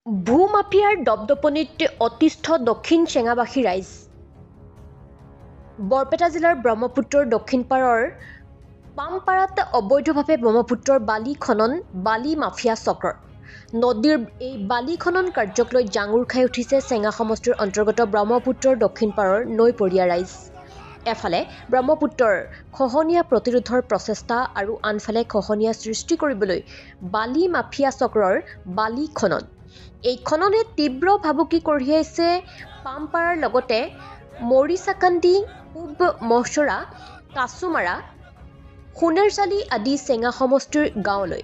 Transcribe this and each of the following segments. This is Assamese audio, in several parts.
ভূমাফিয়াৰ দপদপনিত অতিষ্ঠ দক্ষিণ চেঙাবাসী ৰাইজ। বৰপেটা জিলাৰ ব্ৰহ্মপুত্ৰৰ দক্ষিণ পাৰৰ পামপাৰাত অবৈধভাৱে ব্ৰহ্মপুত্ৰৰ বালি খনন বালি মাফিয়া চক্ৰৰ নদীৰ এই বালি খনন কাৰ্যক লৈ জাঙুৰ খাই উঠিছে চেঙা সমষ্টিৰ অন্তৰ্গত ব্ৰহ্মপুত্ৰৰ দক্ষিণ পাৰৰ নৈপৰীয়া ৰাইজ। এফালে ব্ৰহ্মপুত্ৰৰ খহনীয়া প্ৰতিৰোধৰ প্ৰচেষ্টা আৰু আনফালে খহনীয়া সৃষ্টি কৰিবলৈ বালি মাফিয়া চক্ৰৰ বালি খনন। এই খননে তীব্ৰ ভাবুকি কঢ়িয়াইছে পামপাৰাৰ লগতে মৰিচাকান্দি, পূব মহচৰা, কাছুমাৰা, সোণেৰচালি আদি চেঙা সমষ্টিৰ গাঁৱলৈ।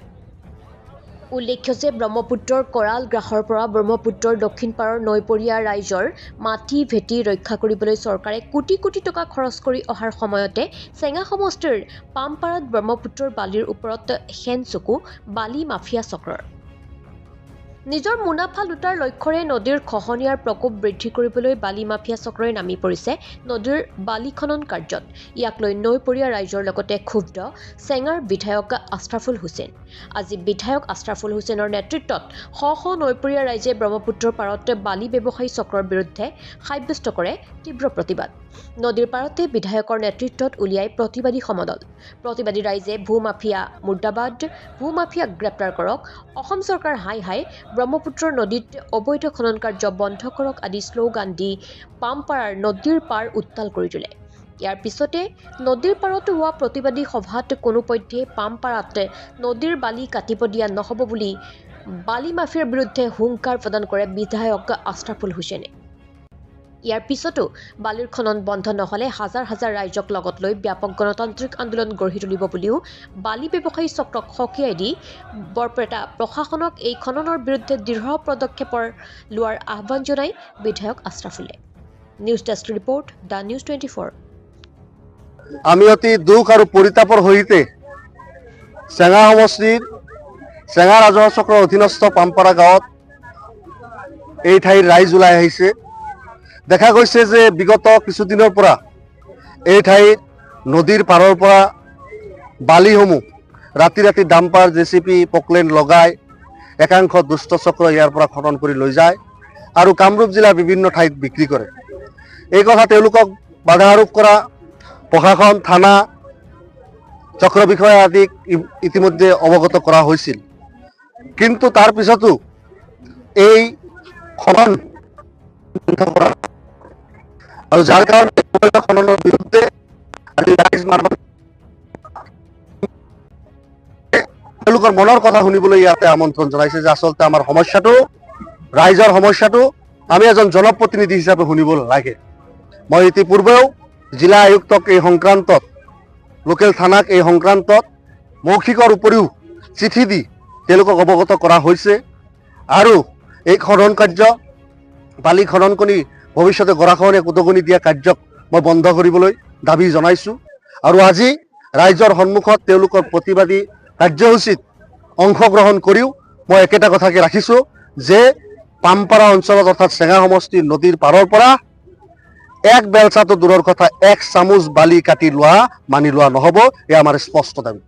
উল্লেখ্য যে ব্ৰহ্মপুত্ৰৰ কৰাল গ্ৰাসৰ পৰা ব্ৰহ্মপুত্ৰৰ দক্ষিণ পাৰৰ নৈপৰীয়া ৰাইজৰ মাটি ভেটি ৰক্ষা কৰিবলৈ চৰকাৰে কোটি কোটি টকা খৰচ কৰি অহাৰ সময়তে চেঙা সমষ্টিৰ পামপাৰাত ব্ৰহ্মপুত্ৰৰ বালিৰ ওপৰত হেন চকু বালি মাফিয়া চক্ৰৰ। নিজৰ মুনাফা লুটাৰ লক্ষ্যৰে নদীৰ খহনীয়াৰ প্ৰকোপ বৃদ্ধি কৰিবলৈ বালি মাফিয়া চক্ৰই নামি পৰিছে নদীৰ বালি খনন কাৰ্যত। ইয়াক লৈ নৈপৰীয়া ৰাইজৰ লগতে ক্ষুব্ধ চেঙাৰ বিধায়ক আশ্ৰাফুল হুছেইন। আজি বিধায়ক আশ্ৰাফুল হুছেইনৰ নেতৃত্বত শ শ নৈপৰীয়া ৰাইজে ব্ৰহ্মপুত্ৰৰ পাৰত বালি ব্যৱসায়ী চক্ৰৰ বিৰুদ্ধে সাব্যস্ত কৰে তীব্ৰ প্ৰতিবাদ। নদীৰ পাৰতে বিধায়কৰ নেতৃত্বত উলিয়াই প্ৰতিবাদী সমদল। প্ৰতিবাদী ৰাইজে ভূমাফিয়া মুৰ্দাবাদ, ভূমাফিয়াক গ্ৰেপ্তাৰ কৰক, অসম চৰকাৰ হাই হাই, ব্ৰহ্মপুত্ৰৰ নদীত অবৈধ খনন কাৰ্য বন্ধ কৰক আদি শ্লোগান দি পামপাৰাৰ নদীৰ পাৰ উত্তাল কৰি তোলে। ইয়াৰ পিছতে নদীৰ পাৰত হোৱা প্ৰতিবাদী সভাত কোনোপধ্যে পামপাৰাত নদীৰ বালি কাটিব দিয়া নহ'ব বুলি বালি মাফিয়াৰ বিৰুদ্ধে হুংকাৰ প্ৰদান কৰে বিধায়ক আশ্ৰাফুল হুছেইনে। ইয়াৰ পিছতো বালিৰ খনন বন্ধ নহ'লে হাজাৰ হাজাৰ ৰাইজক লগত লৈ ব্যাপক গণতান্ত্ৰিক আন্দোলন গঢ়ি তুলিব বুলিও বালি ব্যৱসায়ী চক্ৰক সকীয়াই দি বৰপেটা প্ৰশাসনক এই খননৰ বিৰুদ্ধে দৃঢ় পদক্ষেপ লোৱাৰ আহ্বান জনায় বিধায়ক আশ্ৰাফুলে। News desk report, the news 24। আমি অতি দুখ আৰু পৰিতাপৰ সহিতে চেঙা সমষ্টিৰ চেঙা ৰাজহুৱা চক্ৰৰ অধীনস্থ পামপাৰা গাঁৱত এই ঠাইৰ ৰাইজ ওলাই আহিছে। দেখা গৈছে যে বিগত কিছুদিনৰ পৰা এই ঠাইত নদীৰ পাৰৰ পৰা বালিসমূহ ৰাতি ৰাতি ডাম্পাৰ, জেচিপি, পকলেন লগাই একাংশ দুষ্ট চক্ৰ ইয়াৰ পৰা খনন কৰি লৈ যায় আৰু কামৰূপ জিলাৰ বিভিন্ন ঠাইত বিক্ৰী কৰে। এই কথা তেওঁলোকক বাধা আৰোপ কৰা প্ৰশাসন, থানা, চক্ৰ বিষয়া আদিক ইতিমধ্যে অৱগত কৰা হৈছিল। কিন্তু তাৰ পিছতো এই খনন আৰু যাৰ কাৰণে খননৰ বিৰুদ্ধে আজি ৰাইজ তেওঁলোকৰ মনৰ কথা শুনিবলৈ ইয়াতে আমন্ত্ৰণ জনাইছে যে আচলতে আমাৰ সমস্যাটো, ৰাইজৰ সমস্যাটো আমি এজন জনপ্ৰতিনিধি হিচাপে শুনিব লাগে। মই ইতিপূৰ্বেও জিলা আয়ুক্তক এই সংক্ৰান্তত, লোকেল থানাক এই সংক্ৰান্তত মৌখিকৰ উপৰিও চিঠি দি তেওঁলোকক অৱগত কৰা হৈছে আৰু এই খনন কাৰ্য বালি খনন কৰি ভৱিষ্যতে গৰাখহনীয়াক উদগনি দিয়া কাৰ্যক মই বন্ধ কৰিবলৈ দাবী জনাইছোঁ। আৰু আজি ৰাইজৰ সন্মুখত তেওঁলোকৰ প্ৰতিবাদী কাৰ্যসূচীত অংশগ্ৰহণ কৰিও মই একেটা কথাকে ৰাখিছোঁ যে পামপাৰা অঞ্চলত অৰ্থাৎ চেঙা সমষ্টিৰ নদীৰ পাৰৰ পৰা এক বেলচাটো দূৰৰ কথা, এক চামুচ বালি কাটি লোৱা মানি লোৱা নহ'ব। এয়া আমাৰ স্পষ্ট দাবী।